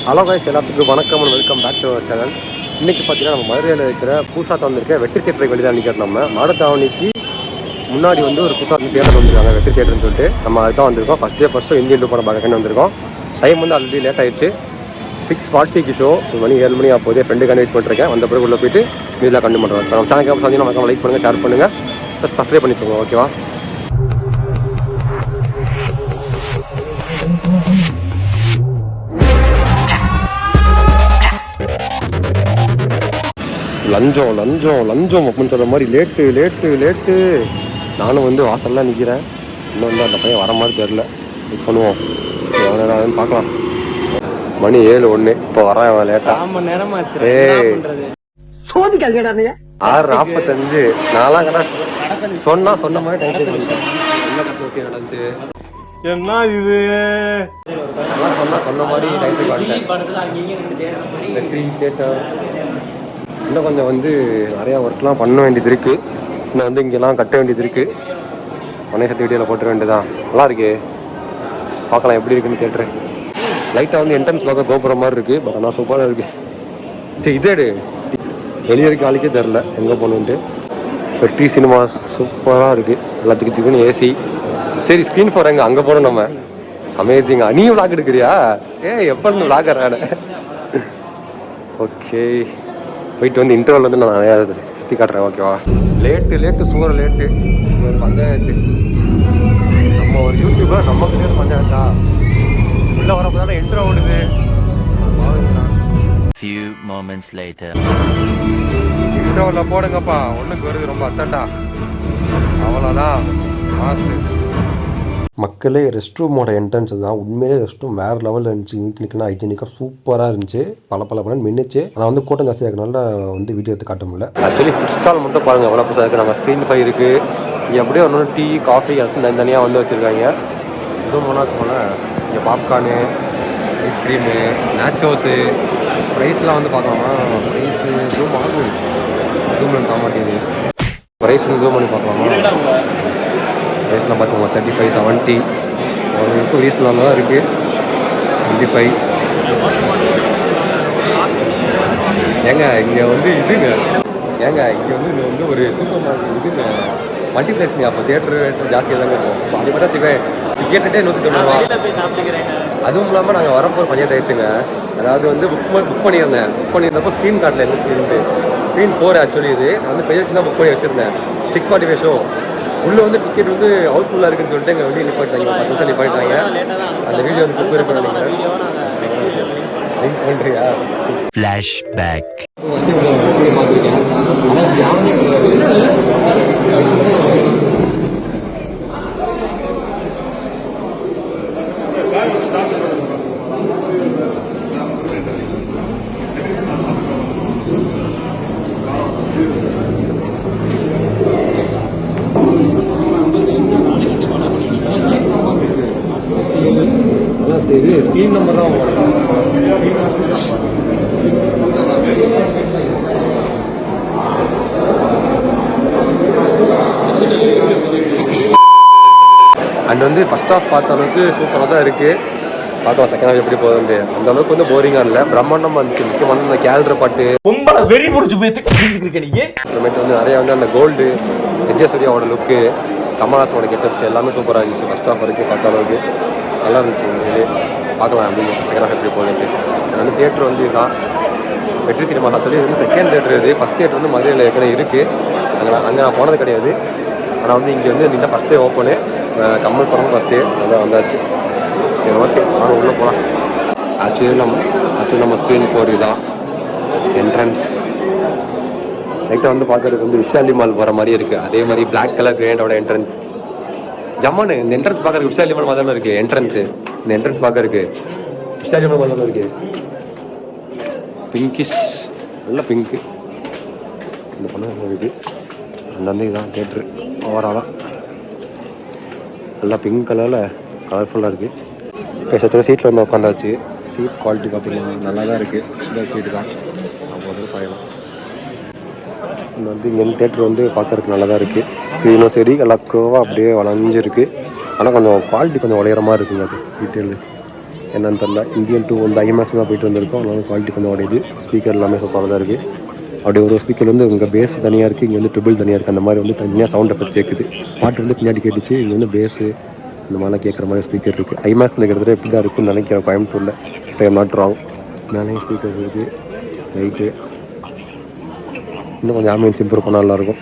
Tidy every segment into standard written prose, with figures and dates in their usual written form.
Hello guys, எல்லாத்துக்கும் வணக்கம் and welcome back to our channel. இன்றைக்கி பார்த்தீங்கன்னா நம்ம மதுரையில் இருக்கிற புதுசாக திறந்திருக்க வெற்றி தியேட்டருக்கு வெளியே தான் நிற்கிறோம். நம்ம மாடத்தாவணிக்கு முன்னாடி வந்து ஒரு புதுசாக தியேட்டர் வந்துருக்காங்க, வெற்றி தியேட்டர்னு சொல்லிட்டு. நம்ம அதுதான் வந்திருக்கோம். ஃபஸ்ட்டு இந்தியன் 2 படம் பார்க்கன்னு வந்திருக்கோம். டைம் வந்து ஆல்ரெடி லேட் ஆயிடுச்சு. 6:40க்கு ஷோ. மணி 7 மணி ஆகுது. ஃப்ரெண்டுக்கான வெயிட் பண்ணிருக்கேன். வந்த பிறகு உள்ள போயிட்டு மீதில் கண்டு பண்ணுறோம். நம்ம சேனலுக்கு பார்த்தீங்கன்னா மறக்காம லைக் பண்ணுங்கள், ஷேர் பண்ணுங்கள், சப்ஸ்கிரைப் பண்ணிக்கோங்க. ஓகேவா? லஞ்சம் லஞ்சம் லஞ்சம் அப்படின்னு சொல்கிற மாதிரி லேட்டு. நானும் வந்து வாசல்லாம் நிற்கிறேன். இன்னும் வந்து அந்த பையன் வர மாதிரி தெரில. வெயிட் பண்ணுவோம், எவ்வளோ பார்க்கலாம். மணி 7:01. இப்போ வரேன் லேட்டா. 6:45. நான்லாம் கரெக்டாக சொன்ன மாதிரி டைம் நடந்துச்சு. என்ன இது சொன்ன மாதிரி வெற்றி தியேட்டர். இன்னும் கொஞ்சம் வந்து நிறையா ஒர்க்லாம் பண்ண வேண்டியது இருக்குது. இன்னும் வந்து இங்கெல்லாம் கட்ட வேண்டியது இருக்குது. மனேசத்து வீடியோவில் போட்டுற வேண்டியதான். நல்லா இருக்கு, பார்க்கலாம் எப்படி இருக்குன்னு கேட்டுறேன். லைட்டாக வந்து என்ட்ரன்ஸ் பார்க்க கோபுற மாதிரி இருக்குது. பட் ஆனால் சூப்பராக இருக்குது. சரி, இதே வெளியே இருக்க ஆளுக்கே தெரில எங்கே போகணுன்ட்டு. வெற்றி சினிமாஸ் சூப்பராக இருக்குது. எல்லாத்துக்கு சிக்கன் ஏசி. சரி, ஸ்க்ரீன் ஃபோர் எங்கே அங்கே போகிறோம் நம்ம. அமேசிங்கா. நீ விளாக் எடுக்கிறியா? எப்போ இருந்து விளாக்குறேன். ஓகே, போயிட்டு வந்து இன்டர்வல் வந்து நான் நிறையா சுற்றி காட்டுறேன். ஓகேவா? Late super late. ஒரு பஞ்சாயத்து. நம்ம ஒரு யூடியூபர் நம்ம கிட்டே பஞ்சாயத்தா உள்ளே வரப்போதான இன்ட்ரோ ஓடுது. இன்ட்ரோவில் போடுங்கப்பா, ஒன்றுக்கு வருது. ரொம்ப அத்தண்டா. அவ்வளோதான் மாசு. மக்களே, ரெஸ்ட் ரூமோட என்ட்ரன்ஸ் தான். உண்மையிலே ரெஸ்ட் ரூம் வேறு லெவலில் இருந்துச்சு. நீட்னிக்கெலாம் ஹைஜீனிக்காக சூப்பராக இருந்துச்சு. பல மின்னுச்சு. ஆனால் வந்து கூட்டம் ஜாஸ்தியாக இருக்கனால வந்து வீடியோ எடுத்து காட்ட முடியல. ஆக்சுவலி ஃபுட் ஸ்டால் மட்டும் பாருங்கள் எவ்வளோ புதுசாக இருக்குது. நம்ம ஸ்க்ரீன் ஃபை இருக்குது. இங்கே அப்படியே ஒன்று டீ காஃபி அதுவும் தனியாக வந்து வச்சுருக்காங்க. இதுவும் போனால் போல் இங்கே பாப்கார்னு, ஐஸ்கிரீமு, நேச்சோஸு, ப்ரைஸ்லாம் வந்து பார்க்கலாமா. ப்ரைஸு ஜூம் ஆகும், ஜூம் ஆக மாட்டேங்குது. ப்ரைஸ் வந்து ஜூம் பண்ணி பார்க்கலாமா. ரேட்லாம் பார்த்துக்கோங்க. 35, 70 அவங்களுக்கு ரீசனபிளாக தான் இருக்குது. 25. ஏங்க இங்கே வந்து இதுங்க, இங்கே வந்து ஒரு சூப்பர் மார்க்கெட் இதுங்க, மல்டிப்ளெக்ஸ்ங்க. அப்போ தியேட்டர் ஜாஸ்தியாக தாங்க இருக்கும். இப்போ அப்படி பார்த்தா வச்சுக்கேன், டிக்கெட்டே 190 ரூபா. அதுவும் இல்லாமல் நாங்கள் வரப்போ பஞ்சாயத்து ஆயிடுச்சுங்க. அதாவது வந்து புக் பண்ணியிருந்தப்போ ஸ்க்ரீன் கார்டில் என்ன ஸ்க்ரீன் 4 ஆக்சுவலி. இது நான் வந்து பெரிய தான் புக் பண்ணி வச்சுருந்தேன். 6:45 ஷோ. உள்ளே வந்து டிக்கெட் வந்து ஹவுஸ்ஃபுல்லாக இருக்குன்னு சொல்லிட்டு எங்கள் வெளியே நிப்பாட்டாங்க. 10 நிமிஷம் நிப்பாட்டாங்க. அந்த வீடியோ வந்து ப்ரிப்பேர் பண்ணுறீங்க. பண்ணுறியா? ஃப்ளாஷ்பேக். இது ஸ்க்ரீன் நம்பர் தான். அண்ட் வந்து ஃபர்ஸ்ட் ஆஃப் பார்த்த அளவுக்கு சூப்பராக தான் இருக்குது. பார்க்கலாம் செகண்ட் ஹாஃப் எப்படி போகுதுன்ட்டு. அந்த அளவுக்கு வந்து போரிங்காக இல்லை, பிரம்மாண்டமாக இருந்துச்சு. முக்கியமான அந்த கேலரி பாட்டு ரொம்ப வெறி பிடிச்சி போய் தெரிஞ்சுக்கிறீங்க. அப்புறமேட்டு வந்து நிறையா வந்து அந்த கோல்டு விஜயசூர்யாவோட லுக்கு, கமல்ஹாசனோட கெட்டப்ஸ் எல்லாமே சூப்பராக இருந்துச்சு. ஃபர்ஸ்ட் ஆஃப் வரைக்கும் பார்த்த அளவுக்கு நல்லா இருந்துச்சு. உண்மையிலே பார்க்கலாம் அப்படின்னு செகண்ட் ஹாஃப் எப்படி போகுதுன்ட்டு. வந்து தியேட்டர் வந்து இதுதான் வெற்றி சினிமா சொல்லி. இது வந்து செகண்ட் தியேட்டர். இது ஃபஸ்ட் தியேட்டர் வந்து மதுரையில் ஏற்கனவே இருக்குது. அங்கே நான் போனது கிடையாது. ஆனால் வந்து இங்கே வந்து இன்னும் ஃபஸ்ட்டே ஓப்பனு. கமல் படம் ஃபஸ்ட்டே நல்லா வந்தாச்சு. சரி, ஓகே, நாங்கள் உள்ளே போகலாம். ஆக்சுவலி நம்ம ஸ்க்ரீன் 4 தான் என்ட்ரன்ஸ். லைட்டாக வந்து பார்க்கறதுக்கு வந்து விஷாலி மால் போகிற மாதிரி இருக்குது. அதே மாதிரி பிளாக் கலர் கிரேண்டோட என்ட்ரன்ஸ் ஜம்மானு. இந்த என்ட்ரன்ஸ் பார்க்கறதுக்கு விஷாலி மால் மாதிரி தான் இருக்குது. இந்த என்ட்ரன்ஸ் பார்க்கறதுக்கு விஷாலி மால் மாதிரி தான் இருக்குது. பிங்கிஷ், நல்ல பிங்க்கு. இந்த பொண்ணு இருக்குது. அந்த வந்து இதுதான் தேட்ரு. ஓவராலாக நல்லா பிங்க் கலரில் கலர்ஃபுல்லாக இருக்குது. சீட்டில் வந்து உட்காந்தாச்சு. சீட் குவாலிட்டி பார்த்தீங்கன்னா நல்லா தான் இருக்குது. சுடர் சீட்டு தான். அப்போ பயணம் இங்கே வந்து இங்கேருந்து தேட்டர் வந்து பார்க்கறதுக்கு நல்லா தான் இருக்குது. ஸ்க்ரீனும் சரி எல்லாக்கோவாக அப்படியே வளைஞ்சிருக்கு. ஆனால் கொஞ்சம் குவாலிட்டி கொஞ்சம் உயரமாக இருக்குங்க. அது டீட்டெயிலு என்னன்னு தெரில. இந்தியன் 2 வந்து ஐமேக்ஸ் தான் போயிட்டு வந்திருக்கோம். அதனால குவாலிட்டி கொஞ்சம் உடையுது. ஸ்பீக்கர் எல்லாமே சூப்பராக தான் இருக்குது. அப்படியே ஒரு ஸ்பீக்கர் வந்து இங்கே பேஸ் தனியாக இருக்குது, இங்கே வந்து ட்ரிபிள் தனியாக இருக்குது. அந்த மாதிரி வந்து தனியாக சவுண்ட் எஃபெக்ட் கேட்குது. பாட்டு வந்து பின்னாடி கேட்டுச்சு. இங்கே வந்து பேஸு இந்த மாதிரிலாம் கேட்குற மாதிரி ஸ்பீக்கர் இருக்குது. ஐமேக்ஸில் இருக்கிறது எப்படி தான் இருக்குன்னு நினைக்கிறேன் கோயம்புத்தூரில். I am not wrong. மேலேயும் ஸ்பீக்கர்ஸ் இருக்குது, லைட்டு. இன்னும் கொஞ்சம் ஆம்பியன்ஸ் இம்ப்ரூவ் பண்ணால் நல்லாயிருக்கும்.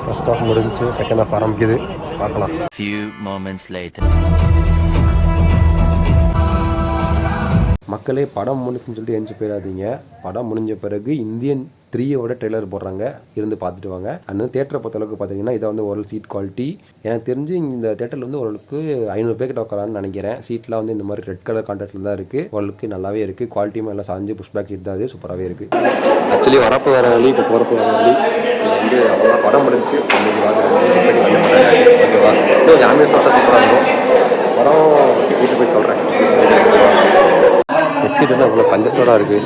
ஃபர்ஸ்ட் ஆஃப் முடிஞ்சு செகண்ட் ஆஃப் ஆரம்பிக்குது, பார்க்கலாம். மக்களே படம் முடிஞ்சுன்னு சொல்லிட்டு எழுந்து போயிடாதீங்க. படம் முடிஞ்ச பிறகு இந்தியன் 3யோட ட்ரெய்லர் போடுறாங்க, இருந்து பார்த்துட்டு வாங்க. அந்த தேட்டரை பொறுத்தளவுக்கு பார்த்தீங்கன்னா இதை வந்து ஒரு சீட் குவாலிட்டி. எனக்கு தெரிஞ்சு இந்த தேட்டரில் வந்து ஓரளவுக்கு 500 பேர்கிட்ட உட்காரான்னு நினைக்கிறேன். சீட்லாம் வந்து இந்த மாதிரி ரெட் கலர் கான்ட்ராக்டில் தான் இருக்குது. ஓரளவுக்கு நல்லாவே இருக்குது. குவாலிட்டியும் எல்லாம் சாஞ்சு புஷ் பேக் ஹிட் தான், அது சூப்பராகவே இருக்குது. ஆக்சுவலி வரப்பு வர வழி, இப்போ போகிறப்ப வர வழி வந்து அவ்வளோ படம் முடிஞ்சு ஓகேவா. இன்னும் ஜாமியா பார்த்தா சூப்பராக இருக்கும் படம். வீட்டு போய் சொல்கிறேன். எக்ஸிட் வந்து அவ்வளோ கஞ்சஸ்டடாக இருக்குது.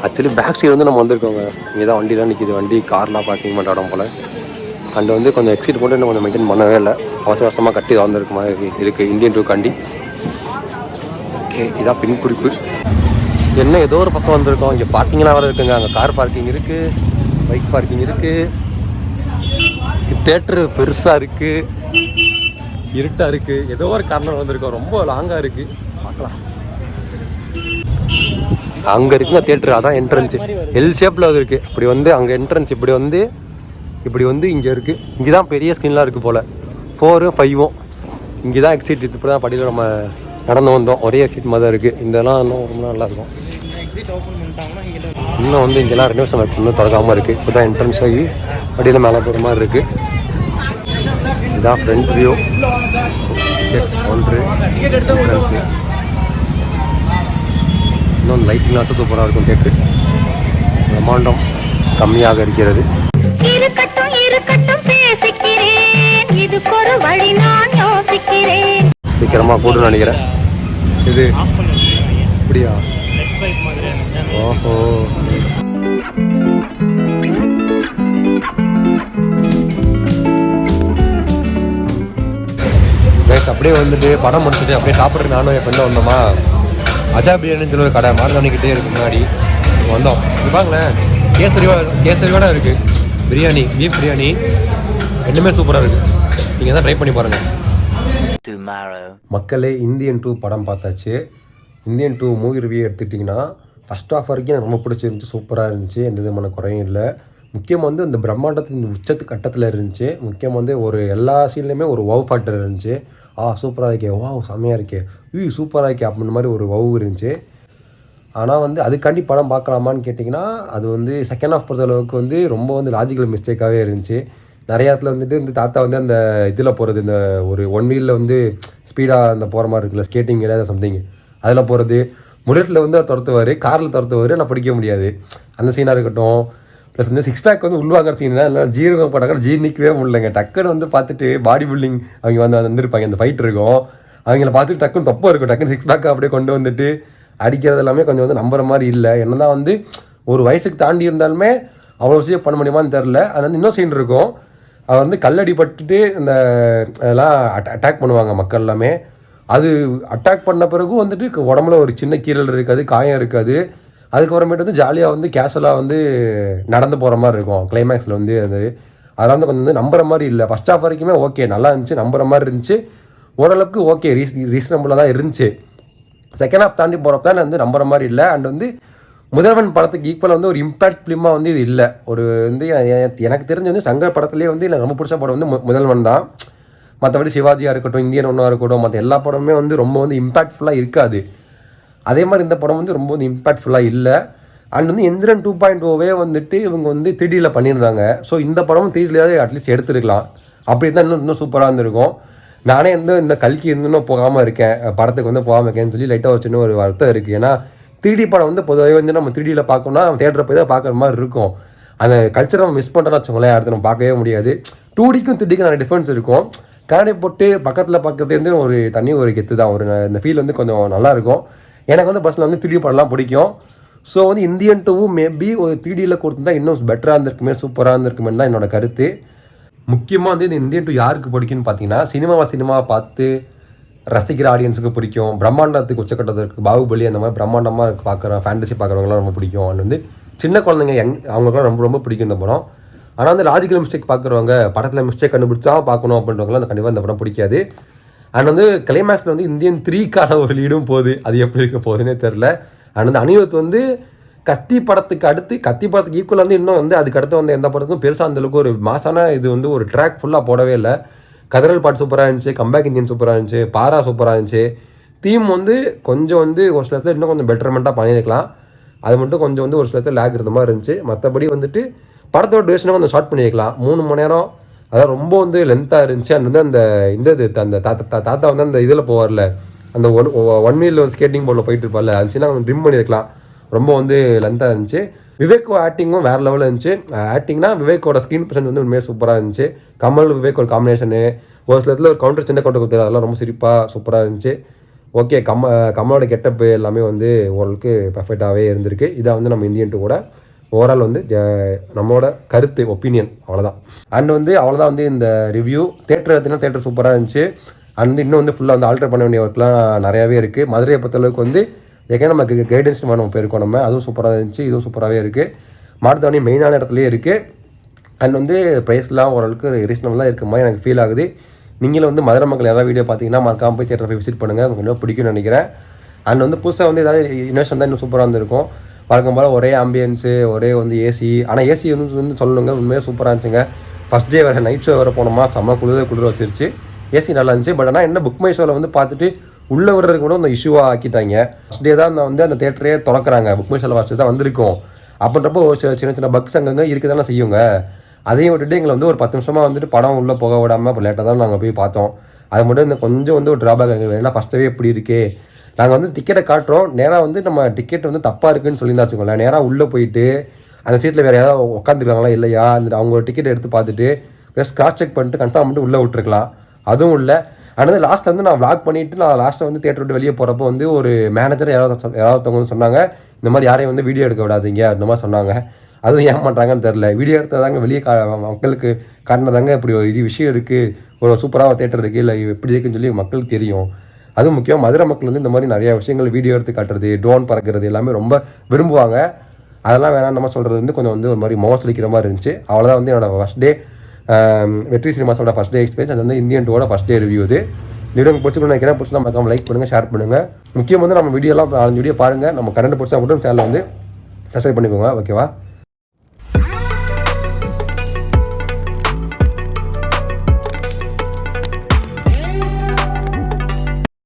ஆக்சுவலி பேக் சைடு வந்து நம்ம வந்திருக்கோங்க. இங்கே தான் வண்டி தான் நிற்கிது. வண்டி கார்லாம் பார்க்கிங் பண்ணுற இடம் போல். அண்ட் வந்து கொஞ்சம் எக்ஸிட் போட்டு இன்னும் கொஞ்சம் மெயின்டைன் பண்ணவே இல்லை. அவசரமாக கட்டி வந்திருக்க மாதிரி இருக்குது இந்தியன் 2 காண்டி. ஓகே, இதான் பின் குறிப்பு. என்ன ஏதோ ஒரு பக்கம் வந்திருக்கோம். இங்கே பார்க்கிங்லாம் வேறு இருக்குங்க. அங்கே கார் பார்க்கிங் இருக்குது, பைக் பார்க்கிங் இருக்குது. தேட்டரு பெருசாக இருக்குது, இருட்டாக இருக்குது. ஏதோ ஒரு கார்னர் வந்திருக்கோம். ரொம்ப லாங்காக இருக்குது. பார்க்கலாம். அங்கே இருக்குங்க தேட்டரு, அதான் என்ட்ரன்ஸு. எல் ஷேப்பில் அது இருக்குது. இப்படி வந்து அங்கே என்ட்ரன்ஸ் இப்படி வந்து இங்கே இருக்குது. இங்கே தான் பெரிய ஸ்க்ரீன்லாம் இருக்குது போல். 4, 5 இங்கே தான் எக்ஸிட். இப்படி தான் படியில் நம்ம நடந்து வந்தோம். ஒரே எக்ஸிட் மாதிரி தான் இருக்குது. இதெல்லாம் இன்னும் ரொம்ப நல்லாயிருக்கும். இன்னும் வந்து இங்கெல்லாம் ரெனோவேஷன் ஒர்க் இன்னும் திறக்காமல் இருக்குது. இப்போ தான் என்ட்ரன்ஸ் ஆகி படியில் மேலே போகிற மாதிரி இருக்குது. இதுதான் ஃப்ரண்ட் வியூ. ஒன்று என்ட்ரன்ஸு. இன்னும் லைட்டிங்லாம் வச்சு சூப்பராக இருக்கும். தேட்டரு பிரம்மாண்டம் கம்மியாக இருக்கிறது. சீக்கிரமாக கூட்டு நினைக்கிறேன். இது அப்படியா? ஓஹோ, அப்படியே வந்துட்டு படம் முடிச்சுட்டு அப்படியே சாப்பிட்றது நானும் என் ஃப்ரெண்டும் வந்தோமா. அஜா பிரியாணின்னு சொல்லி ஒரு கடை மார்கானிக்கிட்டே இருக்கு முன்னாடி வந்தோம். பாருங்களேன், கேசரியோட இருக்குது பிரியாணி, பீஃப் பிரியாணி ரெண்டுமே சூப்பராக இருக்குது. நீங்கள் தான் ட்ரை பண்ணி பாருங்கள். மக்களே, இந்தியன் 2 படம் பார்த்தாச்சு. இந்தியன் 2 மூவி ரிவ்யூ எடுத்துக்கிட்டிங்கன்னா ஃபஸ்ட் ஆஃப் வரைக்கும் எனக்கு ரொம்ப பிடிச்சிருந்துச்சி. சூப்பராக இருந்துச்சு, எந்த விதமான குறையும் இல்லை. முக்கியமாக வந்து இந்த பிரம்மாண்டத்தின் உச்சத்து கட்டத்தில் இருந்துச்சு. முக்கியமாக வந்து ஒரு எல்லா சீன்லேயுமே ஒரு வவ் ஃபேக்டர் இருந்துச்சு. சூப்பராக இருக்கே, செம்மையாக இருக்கே, சூப்பராக இருக்கே அப்படின்ற மாதிரி ஒரு வவ் இருந்துச்சு. ஆனால் வந்து அதுக்காண்டி படம் பார்க்கலாமான்னு கேட்டிங்கன்னா அது வந்து செகண்ட் ஆஃப் பொறுத்தளவுக்கு வந்து ரொம்ப வந்து லாஜிக்கல் மிஸ்டேக்காகவே இருந்துச்சு. நிறைய இடத்துல வந்துட்டு இந்த தாத்தா வந்து அந்த இதில் போகிறது, இந்த ஒரு 1 வீலில் வந்து ஸ்பீடாக அந்த போகிற மாதிரி இருக்குல்ல, ஸ்கேட்டிங் ஏதாவது சம்திங், அதில் போகிறது. முரட்டில் வந்து அவர் துரத்துவார், காரில் துரத்துவார். நான் படிக்க முடியாது அந்த சீனாக இருக்கட்டும். ப்ளஸ் வந்து 6 பேக் வந்து உள்வாங்கிற சீனா இல்லை, ஜீரகம் போட்டாங்க, ஜீர்ணிக்கவே முடியலங்க. டக்குன்னு வந்து பார்த்துட்டு பாடி பில்டிங் அவங்க வந்துருப்பாங்க, இந்த ஃபைட் இருக்கும், அவங்கள பார்த்துட்டு டக்குன்னு தப்பாக இருக்கும். டக்குன்னு 6 பேக்கை அப்படியே கொண்டு வந்துட்டு அடிக்கிறது எல்லாமே கொஞ்சம் வந்து நம்புற மாதிரி இல்லை. என்ன தான் வந்து ஒரு வயசுக்கு தாண்டி இருந்தாலுமே அவ்வளோ விஷயம் பண்ண முடியுமான்னு தெரில. அது வந்து இன்னும் சீன் இருக்கும். அவர் வந்து கல்லடி பட்டுட்டு இந்த அதெல்லாம் அட்டாக் பண்ணுவாங்க மக்கள் எல்லாமே. அது அட்டாக் பண்ண பிறகும் வந்துட்டு உடம்புல ஒரு சின்ன கீரல் இருக்காது, காயம் இருக்காது. அதுக்கப்புறமேட்டு வந்து ஜாலியாக வந்து கேஷுவலாக வந்து நடந்து போகிற மாதிரி இருக்கும் கிளைமேக்ஸில் வந்து. அதெல்லாம் வந்து கொஞ்சம் வந்து நம்புற மாதிரி இல்லை. ஃபஸ்ட் ஆஃப் வரைக்குமே ஓகே, நல்லா இருந்துச்சு, நம்புற மாதிரி இருந்துச்சு, ஓரளவுக்கு ஓகே, ரீசனபுளாக தான் இருந்துச்சு. செகண்ட் ஆஃப் தாண்டி போகிறப்ப தான் வந்து நம்புற மாதிரி இல்லை. அண்ட் வந்து முதல்வன் படத்துக்கு ஈக்குவலாக வந்து ஒரு இம்பேக்ட் ஃபிலிமாக வந்து இது இல்லை. ஒரு வந்து எனக்கு தெரிஞ்சு வந்து சங்கர் படத்துலேயே வந்து எனக்கு ரொம்ப பிடிச்ச படம் வந்து முதல்வன் தான். மற்றபடி சிவாஜியாக இருக்கட்டும், இந்தியன் ஒன்னாக இருக்கட்டும், மற்ற எல்லா படமுமே வந்து ரொம்ப வந்து இம்பேக்ட்ஃபுல்லாக இருக்காது. அதே மாதிரி இந்த படம் வந்து ரொம்ப வந்து இம்பேக்ட்ஃபுல்லாக இல்லை. அண்ட் வந்து எந்திரன் 2.0வே வந்துட்டு இவங்க வந்து 3Dயில் பண்ணியிருந்தாங்க. ஸோ இந்த படமும் 3Dயில் அட்லீஸ்ட் எடுத்துருக்கலாம். அப்படி தான் இன்னும் சூப்பராக இருந்திருக்கும். நானே இந்த கல்கி இன்னும் போகாமல் இருக்கேன், படத்துக்கு வந்து போகாமல் இருக்கேன்னு சொல்லி லைட்டாக ஒரு சின்ன ஒரு வருத்தம் இருக்குது. ஏன்னா 3D படம் வந்து பொதுவாகவே வந்து நம்ம 3Dயில் பார்க்கணும்னா நம்ம தேட்டரில் போய் தான் பார்க்குற மாதிரி இருக்கும். அந்த கல்ச்சரை நம்ம மிஸ் பண்ணுறோன்னு வச்சுக்கோங்களேன், அடுத்து நம்ம பார்க்கவே முடியாது. 2Dக்கும் 3Dக்கும் நிறைய டிஃப்ரென்ஸ் இருக்கும். கண்ணாடி போட்டு பக்கத்தில் பார்க்கறது வந்து ஒரு தனி ஒரு கெத்து தான். ஒரு இந்த ஃபீல் வந்து கொஞ்சம் நல்லாயிருக்கும். எனக்கு வந்து பஸ்ஸில் வந்து 3D படம்லாம் பிடிக்கும். ஸோ வந்து இந்தியன் 2 மேபி ஒரு 3Dயில் கொடுத்துருந்தா இன்னும் பெட்டராக இருந்திருக்குமே, சூப்பராக இருந்திருக்குமே தான் என்னோட கருத்து. முக்கியமாக வந்து இந்த இந்தியன் 2 யாருக்கு பிடிக்கும்னு பார்த்தீங்கன்னா சினிமாவை பார்த்து ரசிக்கிற ஆடியன்ஸுக்கு பிடிக்கும். பிரம்மாண்டத்துக்கு உச்சக்கட்டத்துக்கு பாகுபலி அந்த மாதிரி பிரம்மாண்டமாக பார்க்குற ஃபேண்டசி பார்க்குறவங்களாம் ரொம்ப பிடிக்கும். அது வந்து சின்ன குழந்தைங்க அவங்களுக்குலாம் ரொம்ப ரொம்ப பிடிக்கும் இந்த படம். ஆனால் வந்து லாஜிக்கல் மிஸ்டேக் பார்க்குறவங்க படத்தில் மிஸ்டேக் கண்டுபிடிச்சா பார்க்கணும் அப்படின்றவங்களாம் அந்த கண்டிப்பாக இந்த படம் பிடிக்காது. அண்ட் வந்து கிளைமேக்ஸில் வந்து இந்தியன் 3க்கான ஒரு லீடும் போகுது. அது எப்படி இருக்க போகுதுன்னே தெரில. அண்ட் வந்து அனிருத் வந்து கத்தி படத்துக்கு ஈக்குவலாக வந்து இன்னும் வந்து அதுக்கு அடுத்து வந்து எந்த படத்துக்கும் பெருசாக அந்தளவுக்கு ஒரு மாசான இது வந்து ஒரு ட்ராக் ஃபுல்லாக போடவே இல்லை. கதறல் பாட்டு சூப்பராக இருந்துச்சு, கம்பேக் இந்தியன் சூப்பராக இருந்துச்சு, பாரா சூப்பராக இருந்துச்சு. தீம் வந்து கொஞ்சம் வந்து ஒரு சில இடத்துல இன்னும் கொஞ்சம் பெட்டர்மெண்ட்டாக பண்ணியிருக்கலாம். அது மட்டும் கொஞ்சம் வந்து ஒரு சில இடத்துல லேக் இருந்த மாதிரி இருந்துச்சு. மற்றபடி வந்துட்டு படத்தோட டியூரேஷனை கொஞ்சம் ஷார்ட் பண்ணியிருக்கலாம். 3 மணி நேரம் அதான் ரொம்ப வந்து லென்த்தாக இருந்துச்சு. அண்ட் வந்து அந்த தாத்தா வந்து அந்த இதில் போவார்ல, அந்த ஒன் வீல் ஸ்கேட்டிங் போர்டில் போயிட்டு இருப்பார்ல, இருந்துச்சுன்னா கொஞ்சம் ட்ரிம் பண்ணியிருக்கலாம். ரொம்ப வந்து லென்த்தாக இருந்துச்சு. விவேக் ஆக்டிங்கும் வேறு லெவலில் இருந்துச்சு. ஆக்டிங்னா விவேக்கோட ஸ்க்ரீன் ப்ரெசன்ட் வந்து உண்மையாக சூப்பராக இருந்துச்சு. கமல் விவேக் ஒரு காம்பினேஷனு, ஒரு சில இடத்துல ஒரு சின்ன கவுண்டர் கொடுத்தாரு, அதெல்லாம் ரொம்ப சிரிப்பாக சூப்பராக இருந்துச்சு. ஓகே, கமலோட கெட்டப்பு எல்லாமே வந்து ஓரளவுக்கு பர்ஃபெக்டாகவே இருந்திருக்கு. இதை வந்து நம்ம இந்தியன் 2 கூட ஓவரால் வந்து நம்மளோட கருத்து ஒப்பீனியன் அவ்வளோதான். அண்ட் வந்து அவ்வளோதான் வந்து இந்த ரிவ்யூ. தேட்டர் சூப்பராக இருந்துச்சு. அண்ட் வந்து இன்னும் வந்து ஃபுல்லாக வந்து ஆல்டர் பண்ண வேண்டிய ஒர்க்லாம் நிறையாவே இருக்குது. மதுரையை பொறுத்தளவுக்கு வந்து ஏற்கனவே நமக்கு கைடன்ஸ் நம்ம போயிருக்கோம். நம்ம அதுவும் சூப்பராக இருந்துச்சு, இதுவும் சூப்பராகவே இருக்குது. மாட்டுத்தாவணி மெயினான இடத்துலையே இருக்குது. அண்ட் வந்து ப்ரைஸ்லாம் ஓரளவுக்கு ரீசனபிளாக இருக்கிற மாதிரி எனக்கு ஃபீல் ஆகுது. நீங்களும் வந்து மதுரை மக்கள் யாராவது வீடியோ பார்த்தீங்கன்னா மறக்காமல் போய் தேட்டரை போய் விசிட் பண்ணுங்கள். உங்களுக்கு இன்னும் பிடிக்கும்னு நினைக்கிறேன். அண்ட் வந்து புதுசாக வந்து ஏதாவது இன்வெஸ்ட் தான் இன்னும் சூப்பராக இருந்திருக்கும். வழக்கம் போல் ஒரே ஆம்பியன்ஸு, ஒரே வந்து ஏசி. ஆனால் ஏசி வந்து சொல்லணுங்க, உண்மையாக சூப்பராக இருந்துச்சுங்க. ஃபஸ்ட் டே வேறு நைட் ஷோ வேறு போனோமா, செம்ம குளிர வச்சிருச்சு. ஏசி நல்லா இருந்துச்சு. பட் ஆனால் என்ன புக் மை ஷோவில் வந்து பார்த்துட்டு உள்ளே வர்றதுக்கு கூட அந்த இஷ்யூவாக ஆக்கிட்டாங்க. ஃபஸ்ட் டே தான் வந்து அந்த தேட்டரே திறக்கிறாங்க. புக் மை ஷோவில் ஃபஸ்ட்டு தான் வந்திருக்கும். அப்படின்றப்போ சின்ன பக்ஸ் அங்கங்கே இருக்க தானே செய்யுங்க. அதையும் விட்டுட்டு எங்களை வந்து ஒரு 10 நிமிஷமாக வந்துட்டு படம் உள்ளே போக விடாமல் இப்போ லேட்டாக தான் நாங்கள் போய் பார்த்தோம். அது மட்டும் இந்த கொஞ்சம் வந்து ஒரு ட்ராபேக் எங்களுக்கு. ஏன்னா ஃபஸ்ட்டவே எப்படி இருக்கே, நாங்கள் வந்து டிக்கெட்டை காட்டுறோம், நேராக வந்து நம்ம டிக்கெட் வந்து தப்பாக இருக்குதுன்னு சொல்லி தான் வச்சுக்கோங்களேன். நேராக உள்ளே போயிட்டு அந்த சீட்டில் வேறு யாராவது உட்காந்துருக்காங்களா இல்லையா, அந்த அவங்க டிக்கெட் எடுத்து பார்த்துட்டு கிராஸ் செக் பண்ணிட்டு கன்ஃபார்ம் பண்ணிட்டு உள்ளே விட்டுருக்கலாம். அதுவும் இல்லை. ஆனால் லாஸ்ட்டில் வந்து நான் விளாக் பண்ணிவிட்டு நான் லாஸ்ட்டில் வந்து தேட்டர் விட்டு வெளியே போகிறப்போ வந்து ஒரு மேனேஜர் யாராவது வந்து சொன்னாங்க, இந்த மாதிரி யாரையும் வந்து வீடியோ எடுக்க விடாதீங்க அந்த மாதிரி சொன்னாங்க. அதுவும் ஏன் பண்ணுறாங்கன்னு தெரில. வீடியோ எடுத்ததாங்க வெளியே மக்களுக்கு காட்டினதாங்க இப்படி ஒரு விஷயம் இருக்குது, ஒரு சூப்பராக ஒரு தேட்டர் இருக்குது, இல்லை எப்படி இருக்குன்னு சொல்லி மக்களுக்கு தெரியும். அதுவும் முக்கியம் மதுரை மக்கள் வந்து இந்த மாதிரி நிறையா விஷயங்கள் வீடியோ எடுத்து காட்டுறது, ட்ரோன் பறக்கிறது எல்லாமே ரொம்ப விரும்புவாங்க. அதெல்லாம் வேணாம் நம்ம சொல்கிறது வந்து கொஞ்சம் வந்து ஒரு மாதிரி மோசடிக்கிற மாதிரி இருந்துச்சு. அவ்வளோதான் வந்து என்னோடய ஃபஸ்ட் டே வெற்றி சினிமாஸோட ஃபஸ்ட் டே எக்ஸ்பீரியன்ஸ். அது வந்து இந்தியன் 2 ஃபஸ்ட் டே ரிவ்யூ. இது வீடியோ பிடிச்சிக்கணும்னு நினைக்கிறேன். பிடிச்சா மறக்காம லைக் பண்ணுங்கள், ஷேர் பண்ணுங்கள். முக்கியம் வந்து நம்ம வீடியோலாம் 4 வீடியோ பாருங்கள். நம்ம கரண்ட் பிடிச்சா மட்டும் சேனலில் வந்து சப்ஸ்கிரைப் பண்ணிக்கோங்க. ஓகேவா?